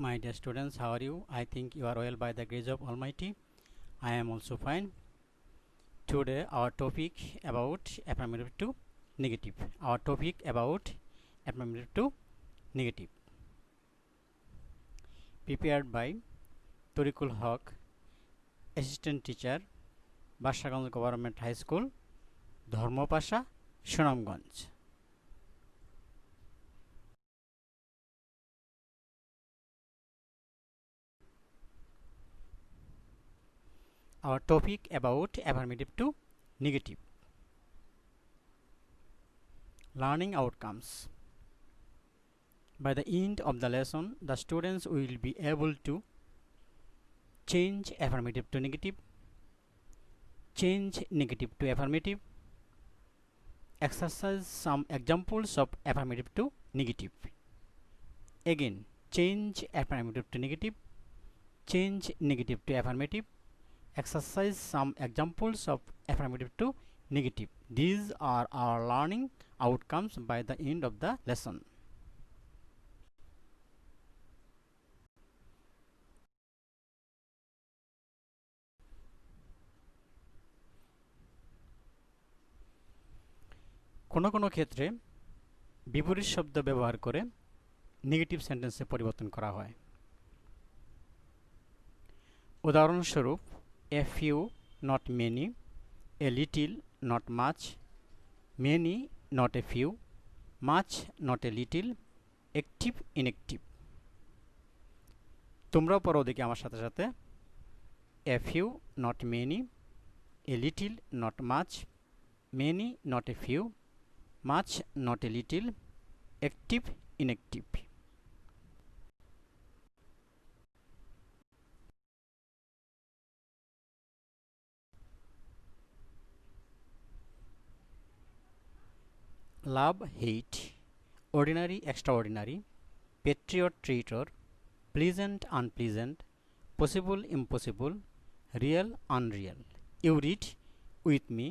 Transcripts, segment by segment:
My dear students, how are you? I think you are well by the grace of Almighty. I am also fine. Today our topic about affirmative to negative. Our topic about affirmative to negative. Prepared by Torikul Haq, Assistant Teacher, Bashaganj Government High School, Dharmapasha, Sunamganj. Our topic about affirmative to negative. Learning outcomes. By the end of the lesson, the students will be able to change affirmative to negative, change negative to affirmative, exercise some examples of affirmative to negative. Again, change affirmative to negative, change negative to affirmative, exercise some examples of affirmative to negative. These are our learning outcomes by the end of the lesson. কোনো কোনো ক্ষেত্রে বিপরীত শব্দ ব্যবহার করে negative সেন্টেন্সে পরিবর্তন করা হয়। উদাহরণস্বরূপ, a few not many, a little not much, many not a few, much not a little, active inactive. তোমরাও পড়ো দেখি আমার সাথে সাথে। A few not many, a little not much, many not a few, much not a little, active inactive. Love hate, ordinary extraordinary, patriot traitor, pleasant unpleasant, possible impossible, real unreal. You read with me.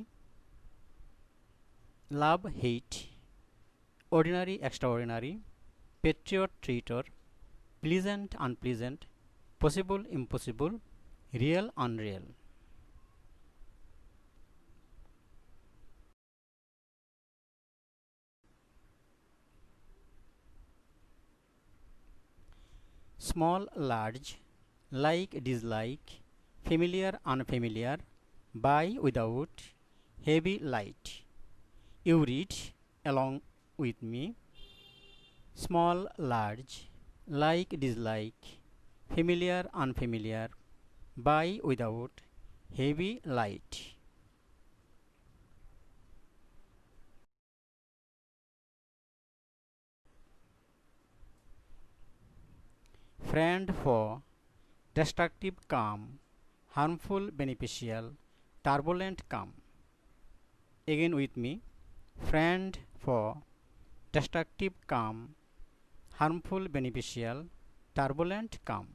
Love hate, ordinary extraordinary, patriot traitor, pleasant unpleasant, possible impossible, real unreal. Small large, like dislike, familiar unfamiliar, by without, heavy light. You read along with me. Small large, like dislike, familiar unfamiliar, by without, heavy light. Friend for, destructive calm, harmful beneficial, turbulent calm. Again with me. Friend for, destructive calm, harmful beneficial, turbulent calm.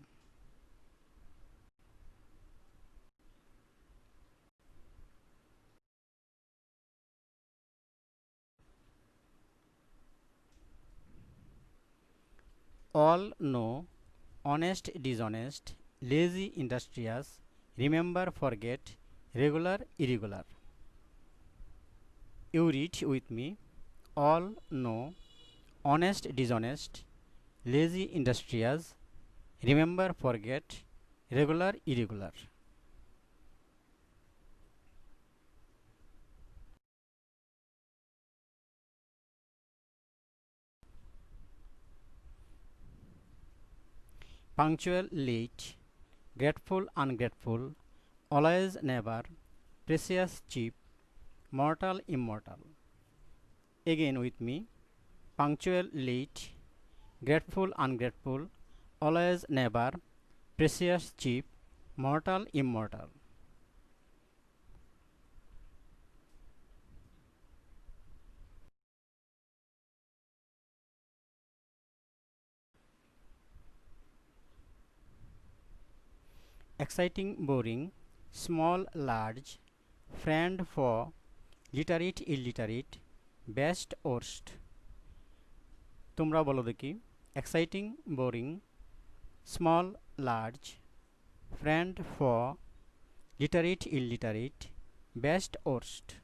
All know, honest dishonest, lazy industrious, remember forget, regular irregular. You read with me. All know, honest dishonest, lazy industrious, remember forget, regular irregular. Punctual late, grateful ungrateful, always never, precious cheap, mortal immortal. Again with me. Punctual late, grateful ungrateful, always never, precious cheap, mortal immortal. Exciting boring, small large, friend for, literate illiterate, best worst. তোমরা বলো দেখি। Exciting boring, small large, friend foe, literate illiterate, best worst.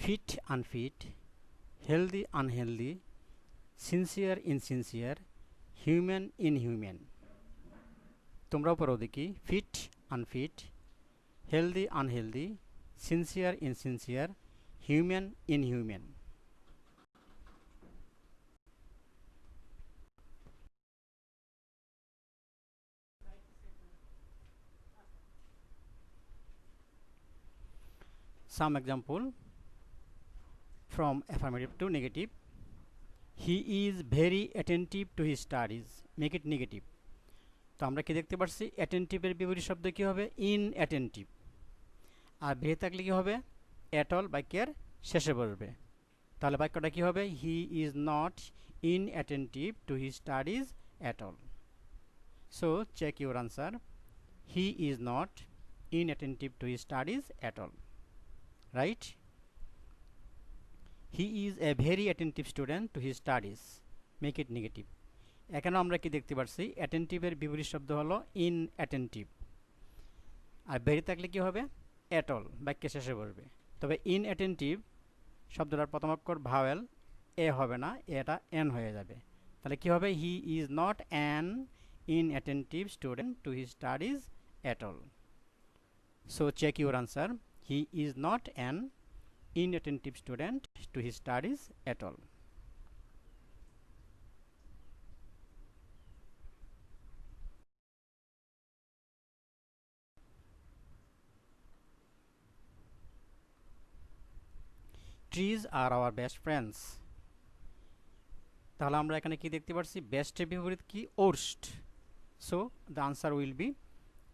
Fit unfit, healthy unhealthy, sincere insincere, human inhuman. তোমরাও পড়ো দেখি fit unfit, healthy unhealthy, sincere insincere, human inhuman. Some example from affirmative to negative. He is very attentive to his studies. Make it negative. তো আমরা কি দেখতে পাচ্ছি অ্যাটেন্টিভের বিপরীত শব্দ কি হবে ইনঅ্যাটেন্টিভ, আর ভেরি থাকলে কি হবে অ্যাট অল বাক্যের শেষে বসবে। তাহলে বাক্যটা কি হবে he is not inattentive to his studies at all. So check your answer, he is not inattentive to his studies at all, right. He is a very attentive student to his studies, make it negative. এখানেও আমরা কি দেখতে পাচ্ছি অ্যাটেন্টিভের বিপরীত শব্দ হলো ইনঅ্যাটেন্টিভ, are very থাকলে কি হবে অ্যাট অল বাক্যের শেষে বসবে। তবে ইনঅ্যাটেন্টিভ শব্দটার প্রথম অক্ষর ভাওয়েল, এ হবে না, এটা এন হয়ে যাবে। তাহলে কি হবে he is not an inattentive student to his studies at all. So check your answer, he is not an inattentive student to his studies at all. Trees are our best friends. তাহলে আমরা এখানে কি দেখতে পাচ্ছি বেস্টের বিপরীত কি worst. So the answer will be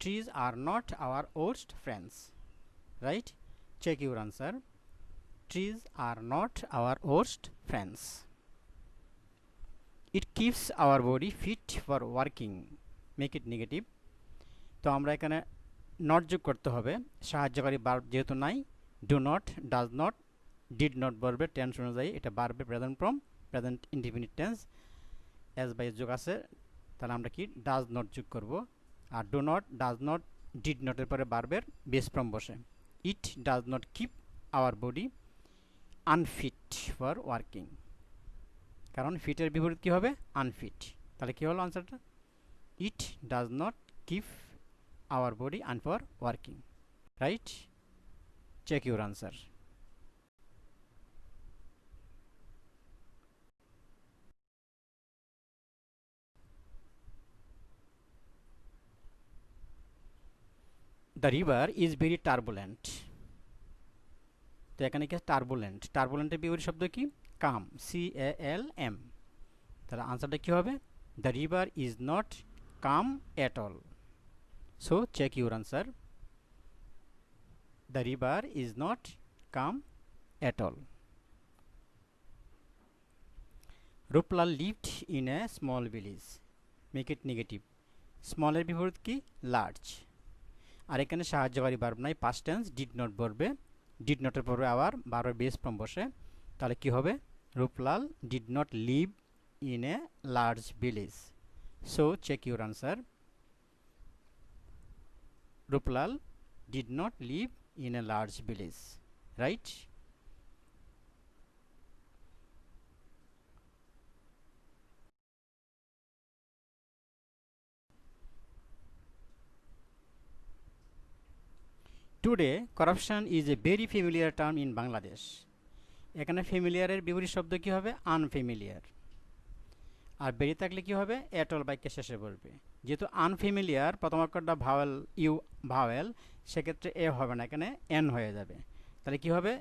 trees are not our worst friends, right? Check your answer. Trees are not our worst friends. It keeps our body fit for working. Make it negative. তো আমরা এখানে not যোগ করতে হবে, সাহায্যকারী verb যেহেতু নাই, do not, does not, did not ভার্বের টেন্স অনুযায়ী এটা ভার্বের present form, present indefinite tense, S বাই যোগ আছে, তাহলে আমরা কি ডাজ নট যোগ করব। আর do not, does not, did নটের পরে ভার্বের বেস ফর্ম বসে। It does not keep our body unfit for working, কারণ ফিটের বিপরীত কী হবে আনফিট। তাহলে কী হলো আনসারটা it does not keep our body an for working, right. Check your answer. The river is very turbulent. তো এখানে কি টার্বুলেন্ট, টার্বুলেন্টের বিপরীত শব্দ কি কাম, CALM। তাহলে আনসারটা কি হবে the river is not calm at all. So check your answer, the river is not calm at all. Ruplal lived in a small village, make it negative. স্মলের বিপরীত কি লার্জ, আর এখানে সাহায্যকারী ভার্ব নাই, পাস্ট টেন্স, ডিড নট বলবে, did নটের পরে আবার ভার্বের বেস ফর্ম বসে। তাহলে কি হবে Ruplal did not live in a large village. So check your answer, Ruplal did not live in a large village, right. Today corruption is a very familiar term in Bangladesh. এখানে ফ্যামিলিয়ারের বিপরীত শব্দ কি হবে আনফ্যামিলিয়ার, আর বেরিয়ে থাকলে কি হবে এট অল বাক্যের শেষে বলবে। যেহেতু আনফ্যামিলিয়ার প্রথম অক্ষরটা ভাওয়েল, ইউ ভাওয়েল, সেক্ষেত্রে এ হবে না, এখানে এন হয়ে যাবে। তাহলে কি হবে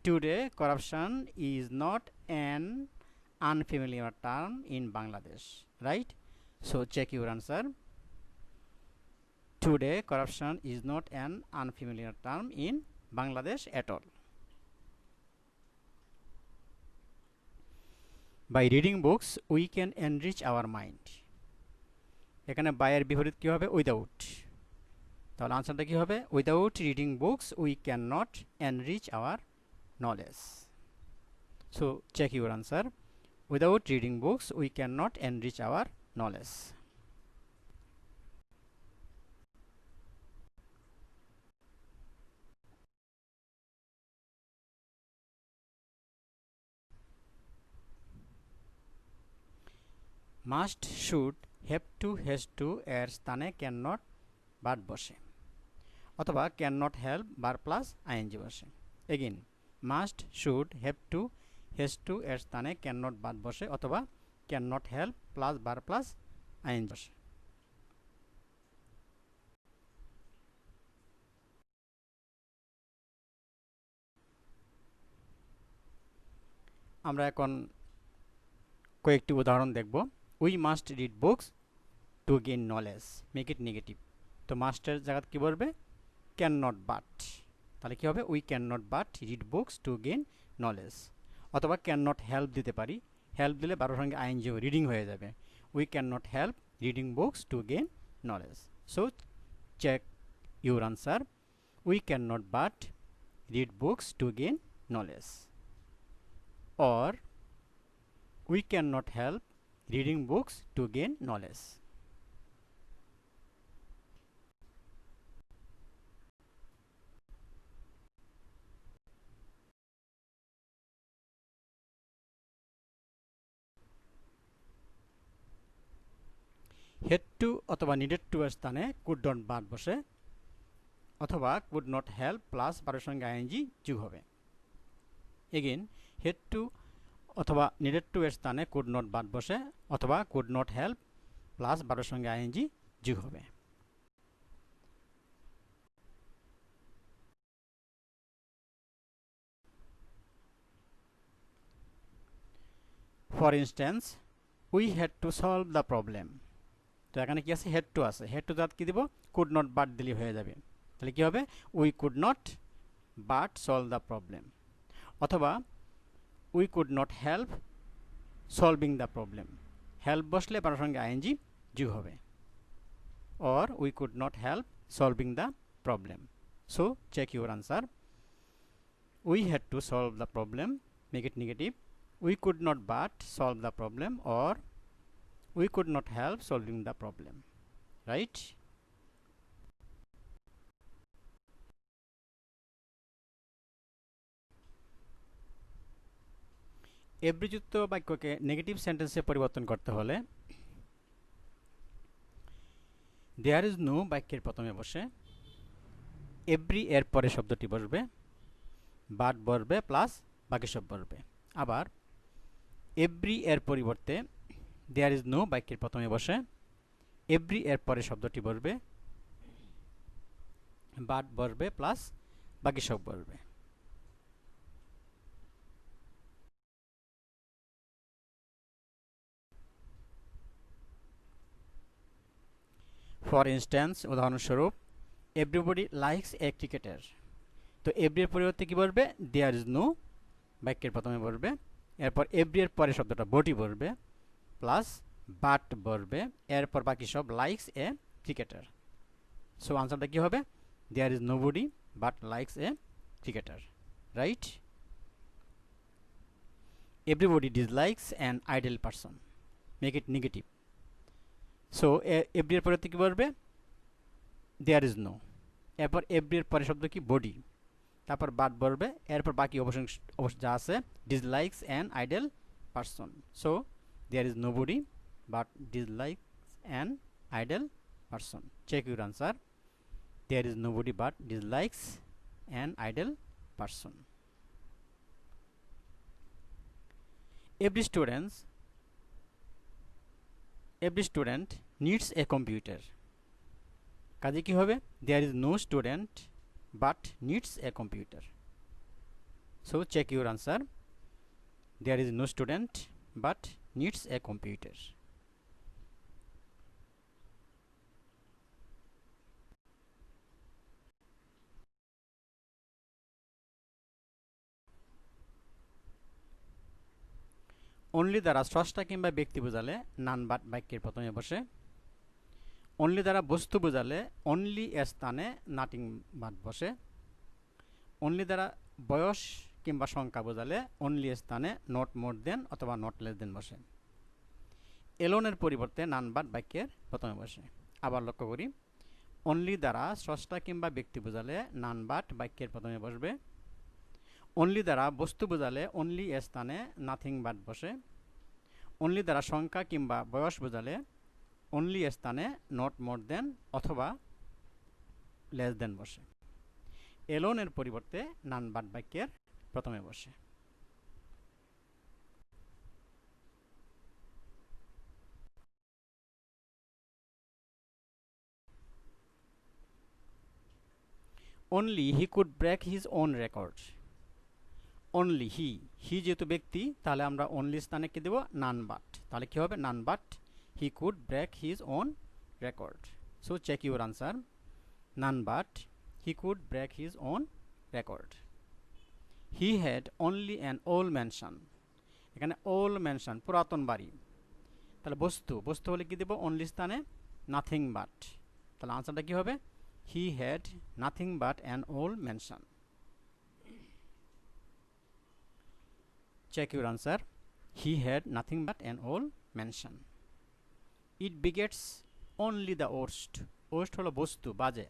today corruption is not an unfamiliar term in Bangladesh, right. So check your answer, today corruption is not an unfamiliar term in Bangladesh at all. By reading books we can enrich our mind. এখানে by এর বিপরীত কি হবে without, তাহলে আনসারটা কি হবে? Without reading books we can not enrich our knowledge. So check your answer. Without reading books we can not enrich our knowledge. Must, should, have to, has to এর স্থানে ক্যান নট বাট বসে, অথবা can not help বার plus ING বসে। Again, must, should, have to, has to এর স্থানে can not but বসে, অথবা ক্যান নট হেল্প প্লাস বার প্লাস আইএনজি বসে। আমরা এখন কয়েকটি উদাহরণ দেখব। We must read books to gain knowledge, make it negative. তো মাস্টের জায়গায় কি বলবে? Can not but. তাহলে কি হবে? We can not but read books to gain knowledge. অথবা ক্যান নট হেল্প দিতে পারি, হেল্প দিলে বারোর সঙ্গে আইএনজি রিডিং হয়ে যাবে। We can not help reading books to gain knowledge. So check your answer. We can not but read books to gain knowledge, or we cannot help reading books to gain knowledge. had to অথবা needed to এর স্থানে could not বাদ বসে, অথবা could not help plus বারের সঙ্গে ING যোগ হবে। এগেইন, had to অথবা needed to এর স্থানে could not বাদ বসে, অথবা could not help প্লাস বারের সঙ্গে আইএনজি যোগ হবে। For instance, we had to solve the problem. তো এখানে কি আছে? হ্যাড টু আছে। হ্যাড টু কি দিব? কুড নট বাট দিলে হয়ে যাবে। তাহলে কি হবে? We could not but solve the problem, অথবা we could not help solving the problem. Help বসলে তার সঙ্গে আইএনজি যোগ হবে। Or we could not help solving the problem. So check your answer. We had to solve the problem, make it negative. We could not but solve the problem, or we could not help solving the problem, right? Every যুক্ত বাক্যকে negative সেন্টেন্সে পরিবর্তন করতে হলে দেয়ার is no বাক্যের প্রথমে বসে every এর পরে শব্দটি বসবে, বাট বসবে প্লাস বাকি সব বসবে। আবার এভরি এর পরিবর্তে দেয়ার ইজ নো বাক্যের প্রথমে বসে এভরি এর পরে শব্দটি বসবে, বাট বসবে প্লাস বাকি সব বসবে। ফর ইনস্ট্যান্স, উদাহরণস্বরূপ, এভরিবডি লাইকস এ ক্রিকেটার। তো এভরি এর পরিবর্তে কি বলবে? দেয়ার ইজ নো বাক্যের প্রথমে বসবে, এরপর এভরি এর পরে শব্দটা বডি বসবে প্লাস বাট বসবে, এরপর বাকি সব লাইকস এ ক্রিকেটার। সো আনসারটা কি হবে? There is no body but likes a cricketer, right? Everybody dislikes an idol person, make it negative. So every এর পরিবর্তে কি বসবে? দেয়ার ইজ নো, এরপর এভরি এর পরে শব্দ কি? বডি, তারপর বাট বসবে, এরপর বাকি অবশ্য যা আছে dislikes an idol person. So there is no body but dislikes an idol person. Check your answer. There is no body but dislikes an idol person. Every student needs a computer. কাজে কি হবে? There is no student but needs a computer. So check your answer. There is no student but needs a computer. Only দ্বারা স্রষ্টা কিংবা ব্যক্তি বোঝালে none but বাক্যের প্রথমে বসে, অনলি দ্বারা বস্তু বোঝালে অনলি এর স্থানে নাথিং বাট বসে। অনলি দ্বারা বয়স কিংবা সংখ্যা বোঝালে অনলি এর স্থানে নট মোর দেন অথবা নট লেস দেন বসে। এলোনের পরিবর্তে নান বাট বাক্যের প্রথমে বসে। আবার লক্ষ্য করি, অনলি দ্বারা স্রষ্টা কিংবা ব্যক্তি বোঝালে নান বাট বাক্যের প্রথমে বসবে। অনলি দ্বারা বস্তু বোঝালে অনলি এর স্থানে নাথিং বাট বসে। অনলি দ্বারা সংখ্যা কিংবা বয়স বোঝালে অনলি এর স্থানে নট মোর দেন অথবা লেস দেন বসে। এলোনের পরিবর্তে নান বাট বাক্যের প্রথমে বসে। only he could break his own record। only he যেহেতু ব্যক্তি, তাহলে আমরা only স্থানে কি দেব? none but। তাহলে কি হবে? none but he could break his own record। so check your answer, none but he could break his own record। he had only an old mansion। এখানে old mansion পুরাতন বাড়ি। তাহলে বস্তু হলে কি দেব? only স্থানে nothing but। তাহলে আনসারটা কি হবে? he had nothing but an old mansion। check your answer, he had nothing but an old mansion। it begets only the worst। worst হলো বস্তু, বাজে।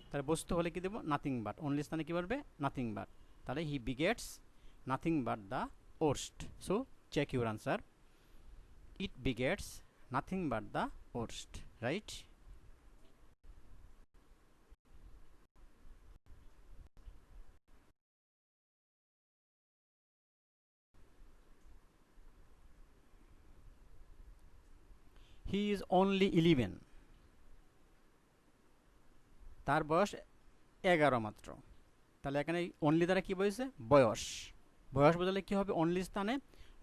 তাহলে বস্তু হলে কি দেব? nothing but। only স্থানে কি বলবে? nothing but। তাহলে he begets nothing but the worst। so check your answer, it begets nothing but the worst, right? he is only 11। তার বয়স 11 মাত্র। তাহলে এখানে অনলি দ্বারা কি বলেছে? বয়স। বয়স বোঝালে কি হবে? অনলি স্থানে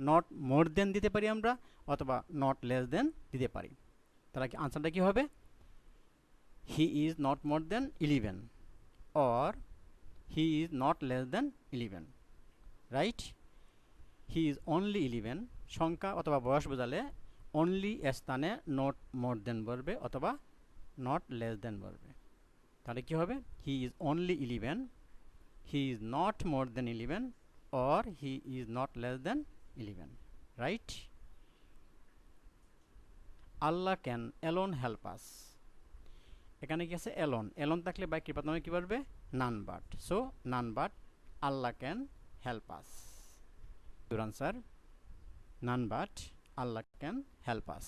নট মোর দেন দিতে পারি আমরা, অথবা নট লেস দেন দিতে পারি। তাহলে কি আনসারটা কি হবে? He is not more than 11 or he is not less than 11, right? He is only 11 সংখ্যা অথবা বয়স বোঝালে অনলি এর স্থানে নট মোর দেন বলবে অথবা নট লেস দেন বলবে। তাহলে কি হবে? He is only 11, he is not more than 11 or he is not less than 11, right? Allah can alone help us। এখানে কি আছে? alone থাকলে বাক্যের প্রথমে কি বলবে? none but। so none but Allah can help us। your answer, none but Allah can help us।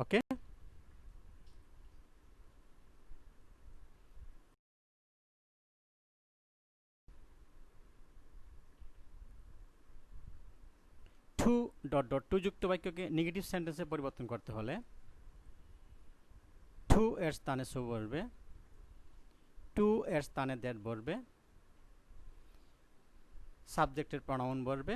okay, too dot dot to যুক্ত বাক্যকে নেগেটিভ সেন্টেন্সে পরিবর্তন করতে হলে টু এর স্থানে সো বলবে, টু এর স্থানে দ্যাট বলবে, সাবজেক্টের প্রনাউন বলবে,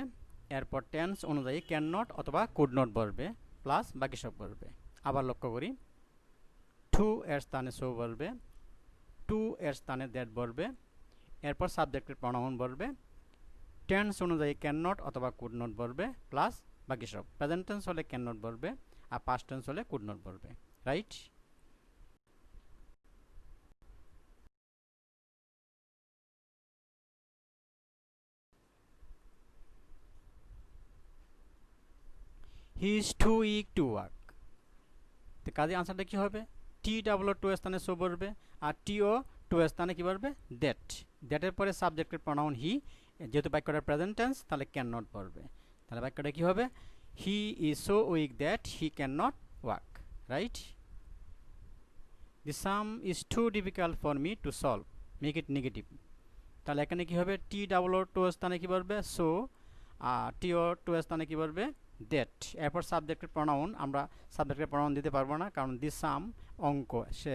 এরপর টেন্স অনুযায়ী ক্যান নট অথবা কুড নট বলবে, প্লাস বাকি সব বলবে। আবার লক্ষ্য করি, টু এর স্থানে সো বলবে, টু এর স্থানে দ্যাট বলবে, এরপর সাবজেক্টের প্রনাউন বলবে, টেন্স অনুযায়ী ক্যান নট অথবা কুড নট বলবে, প্লাস বাকি সব। প্রেজেন্ট টেন্স হলে ক্যান নট বলবে, আর পাস্ট টেন্স হলে কুড নট বলবে, right? He is too weak to work. তো কাজে আনসারটা কি হবে? টি ডাবল টু এর স্থানে সো বলবে, আর টিও টু এর স্থানে কি বলবে? দ্যাট। দ্যাটের পরে সাবজেক্টের প্রনাউন হি, যেহেতু বাক্যটা প্রেজেন্ট টেন্স তাহলে ক্যান নট বলবে। তাহলে বাক্যটা কি হবে? He is so weak that he can not work, right? The sum is too difficult for me to solve, make it negative. তাহলে এখানে কি হবে? টি ডাবল টু এর স্থানে কি বলবে? সো, আর টিও টু এর স্থানে কি বলবে? দ্যাট। এরপর সাবজেক্টের প্রনাউন, আমরা সাবজেক্টের প্রনাউন দিতে পারবো না, কারণ দি সাম অঙ্ক, সে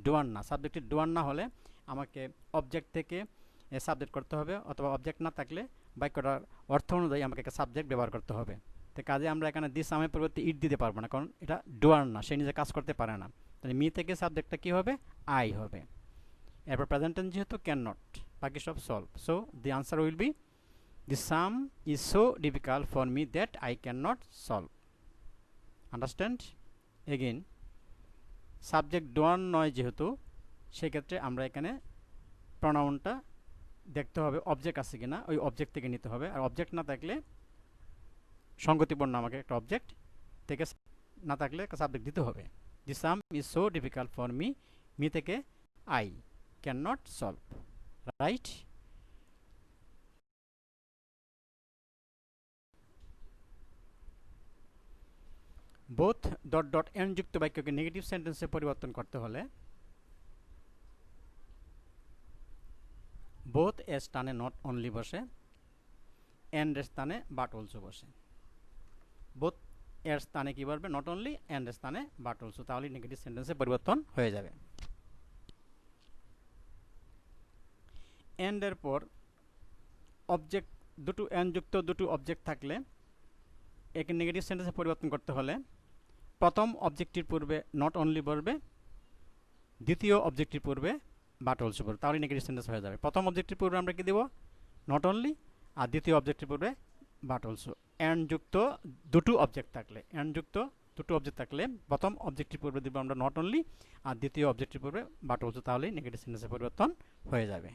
ডুয়ার না। সাবজেক্টের ডুয়ার না হলে আমাকে অবজেক্ট থেকে সাবজেক্ট করতে হবে, অথবা অবজেক্ট না থাকলে বাক্যটার অর্থ অনুযায়ী আমাকে একটা সাবজেক্ট ব্যবহার করতে হবে। তো কাজে আমরা এখানে দি সামের পরিবর্তে ইট দিতে পারবো না, কারণ এটা ডুয়ার না, সে নিজে কাজ করতে পারে না। তাহলে মি থেকে সাবজেক্টটা কি হবে? আই হবে। এরপর প্রেজেন্ট টেন্স যেহেতু ক্যান নট, বাকি সব solve. So the answer will be the sum is so difficult for me that I cannot solve, understand. Again subject don't নয় যেহেতু, সেক্ষেত্রে আমরা এখানে প্রনাউনটা দেখতে হবে অবজেক্ট আছে কিনা, ওই অবজেক্ট থেকে নিতে হবে। আর অবজেক্ট না থাকলে সঙ্গতিপূর্ণ আমাকে একটা অবজেক্ট থেকে, না থাকলে একটা সাবজেক্ট দিতে হবে। The sum is so difficult for me, me থেকে I can not solve, right. Both dot dot and যুক্ত বাক্যকে নেগেটিভ সেন্টেন্সে পরিবর্তন করতে হলে বোথ এর স্থানে নট অনলি বসে, এন্ড এর স্থানে বাট অলসো বসে। বোথ এর স্থানে কি বলবে? নট অনলি, এন্ড এর স্থানে বাট অলসো, তাহলে নেগেটিভ সেন্টেন্সে পরিবর্তন হয়ে যাবে। এন্ড এর পর অবজেক্ট দুটো এন্ড যুক্ত দুটো অবজেক্ট থাকলে একে নেগেটিভ সেন্টেন্সে পরিবর্তন করতে হলে প্রথম অবজেক্টটির পূর্বে নট অনলি বলবে, দ্বিতীয় অবজেক্টটির পূর্বে বাট অলসো বলবে, তাহলে নেগেটিভ সেন্টেন্স হয়ে যাবে। প্রথম অবজেক্টটির পূর্বে আমরা কি দেব? নট অনলি, আর দ্বিতীয় অবজেক্টটির পূর্বে বাট অলসো। এন্ড যুক্ত দুটো অবজেক্ট থাকলে, এন্ড যুক্ত দুটো অবজেক্ট থাকলে প্রথম অবজেক্টটির পূর্বে দেব আমরা নট অনলি, আর দ্বিতীয় অবজেক্টটির পূর্বে বাট অলসো, তাহলেই নেগেটিভ সেন্টেন্সে পরিবর্তন হয়ে যাবে।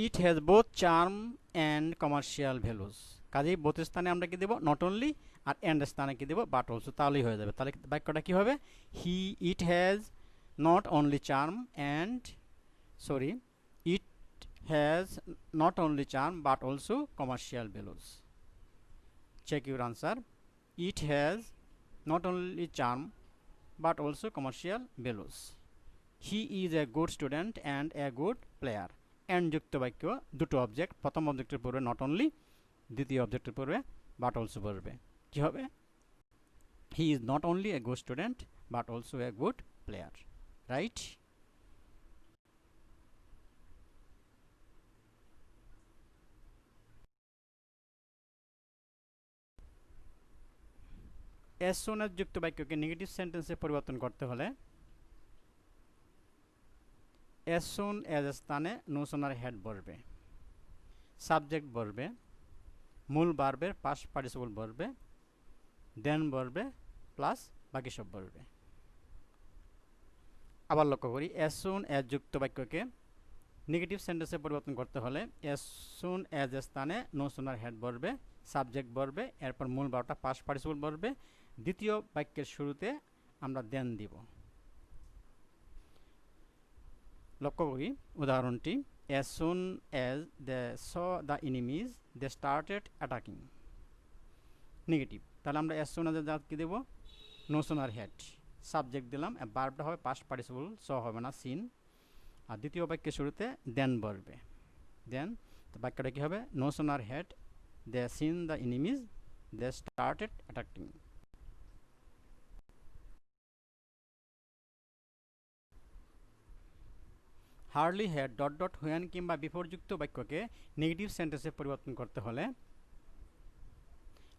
It has both charm and commercial values, কাজেই বোথ স্থানে আমরা কি দেব? নট অনলি, আর এন্ড স্থানে কি দেব? বাট অলসো, তাহলেই হয়ে যাবে। তাহলে বাক্যটা কি হবে? It has not only charm and, sorry, it has not only charm but also commercial values. Check your answer. It has not only charm but also commercial values. He is a good student and a good player. And যুক্ত বাক্য দুটো object, প্রথম অবজেক্টের পূর্বে not only, দ্বিতীয় অবজেক্টের পূর্বে but also বলবে। কি হবে? He is not only a good student but also a good player, right. S soon S যুক্ত বাক্যকে নেগেটিভ সেন্টেন্সে পরিবর্তন করতে হলে এস সুন এজ স্থানে নো সুনার হেড বলবে, সাবজেক্ট বলবে, মূল ভার্বের পাস্ট পার্টিসিপল বলবে, দেন বলবে, প্লাস বাকি সব বলবে। আবার লক্ষ্য করি, এস সুন এজ যুক্ত বাক্যকে নেগেটিভ সেন্টেন্সে পরিবর্তন করতে হলে এস সুন এজ স্থানে নো সুনার হেড বলবে, সাবজেক্ট বলবে, এরপর মূল ভার্বটা পাস্ট পার্টিসিপল বলবে, দ্বিতীয় বাক্যের শুরুতে আমরা দেন দিব। লক্ষ্য করি উদাহরণটি, as soon as they saw the enemies they started attacking, negative. তাহলে আমরা as soon as কি দেব? no sooner had, সাবজেক্ট দিলাম, ভার্বটা হবে পাস্ট পার্টিসিপল, স হবে না, সিন, আর দ্বিতীয় বাক্যের শুরুতে দেন বলবে, দেন। তো বাক্যটা কি হবে? no sooner had they seen the enemies they started attacking। Hardly had dot dot when কিংবা বিফোর যুক্ত বাক্যকে নেগেটিভ সেন্টেন্সে পরিবর্তন করতে হলে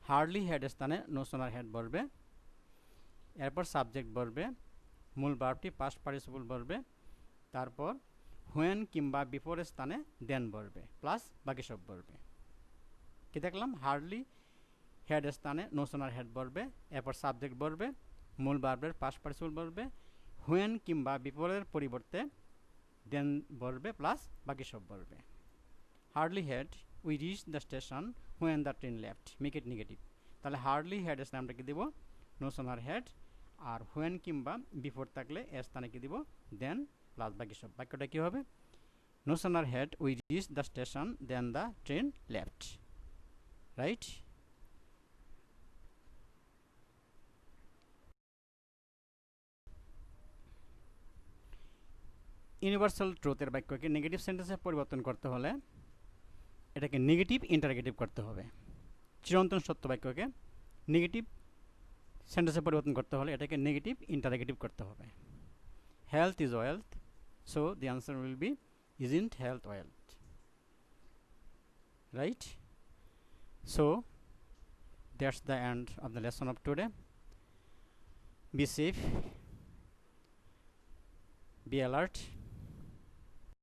হার্ডলি হেড স্থানে নো সোনার হেড বলবে, এরপর সাবজেক্ট বলবে, মূল ভার্বটি পাস্ট পার্টিসিপল বলবে, তারপর হোয়েন কিংবা বিফোর স্থানে দেন বলবে, প্লাস বাকি সব বলবে। কি দেখলাম? হার্ডলি হেড স্থানে নো সোনার হেড বলবে, এরপর সাবজেক্ট বলবে, মূল ভার্বের পাস্ট পার্টিসিপল বলবে, হোয়েন কিংবা বিফোরের পরিবর্তে দেন বলবে, প্লাস বাকি সব বলবে। Hardly had we reach the station when the train left, make it negative. তাহলে হার্ডলি হেড স্থানে আমরা কি দেব? নো সোনার হেড, আর হোয়েন কিংবা বিফোর থাকলে এর স্থানে কি দিব? দেন প্লাস বাকি সব। বাক্যটা কি হবে? No sooner had we reach the station than the train left, right. Universal ট্রুথের বাক্যকে নেগেটিভ সেন্টেন্সে পরিবর্তন করতে হলে এটাকে নেগেটিভ ইন্টারগেটিভ করতে হবে। চিরন্তন সত্য বাক্যকে নেগেটিভ সেন্টেন্সে পরিবর্তন করতে হলে এটাকে নেগেটিভ ইন্টারগেটিভ করতে হবে। Health is wealth, so the answer will be isn't health wealth, right. So that's the end of the lesson of today. Be safe, Be alert.